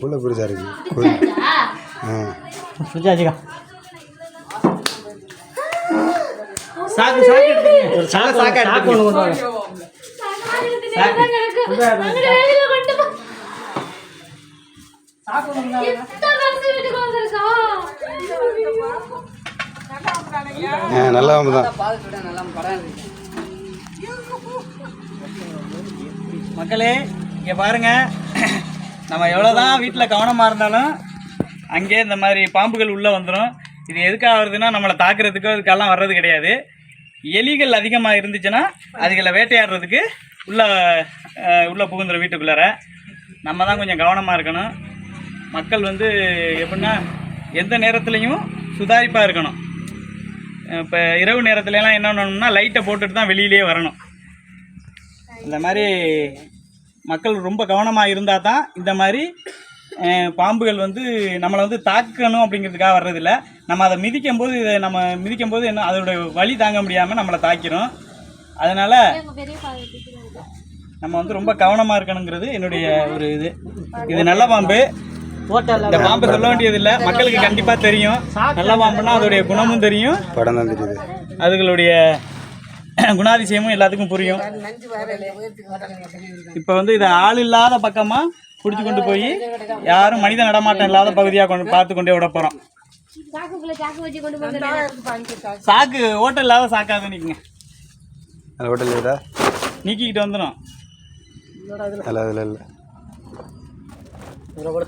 புள்ள புரிச்சா இருக்கு கோயில். சுஜாஜிகா சாக்கு சாக்கு எடுத்துங்க. ஒரு சாக்கு சாக்கு ஒன்று கொண்டு வாங்க. நல்லா தான் மக்களே இங்கே பாருங்க, நம்ம எவ்வளோதான் வீட்டில் கவனமாக இருந்தாலும் அங்கே இந்த மாதிரி பாம்புகள் உள்ளே வந்துடும். இது எதுக்காக வருதுன்னா நம்மளை தாக்குறதுக்கோ இதுக்கெல்லாம் வர்றது கிடையாது. எலிகள் அதிகமாக இருந்துச்சுன்னா அதுகளை வேட்டையாடுறதுக்கு உள்ளே புகுந்துடும் வீட்டுக்குள்ளார. நம்ம தான் கொஞ்சம் கவனமாக இருக்கணும். மக்கள் வந்து எப்படின்னா எந்த நேரத்துலையும் சுதாரிப்பாக இருக்கணும். இப்போ இரவு நேரத்துலலாம் என்ன பண்ணணும்னா லைட்டை போட்டுட்டு தான் வெளியிலே வரணும். இந்த மாதிரி மக்கள் ரொம்ப கவனமாக இருந்தால் தான் இந்த மாதிரி பாம்புகள் வந்து நம்மளை வந்து தாக்கணும் அப்படிங்கிறதுக்காக வர்றதில்ல. நம்ம அதை மிதிக்கும் போது என்ன அதோடைய வலி தாங்க முடியாமல் நம்மளை தாக்கிடும். அதனால் நம்ம வந்து ரொம்ப கவனமாக இருக்கணுங்கிறது என்னுடைய ஒரு இது நல்ல பாம்பு. இந்த பாம்பு சொல்ல வேண்டியது இல்லை, மக்களுக்கு கண்டிப்பாக தெரியும். நல்ல பாம்புன்னா அதோடைய குணமும் தெரியும், படம் தான் தெரியுது, அதுகளுடைய குணாதிசயமும் எல்லாத்துக்கும் புரியும். இப்போ வந்து இதை ஆள் இல்லாத பக்கமாக பிடிச்சி கொண்டு போய் யாரும் மனித நடமாட்டம் இல்லாத பகுதியாக பார்த்து கொண்டே விட போகிறோம். சாக்கு ஓட்டல் இல்லாத சாக்காக நீக்குங்க. ஓட்டல் இல்லைடா, நீக்கிக்கிட்டு வந்துடும். இல்லை போடு.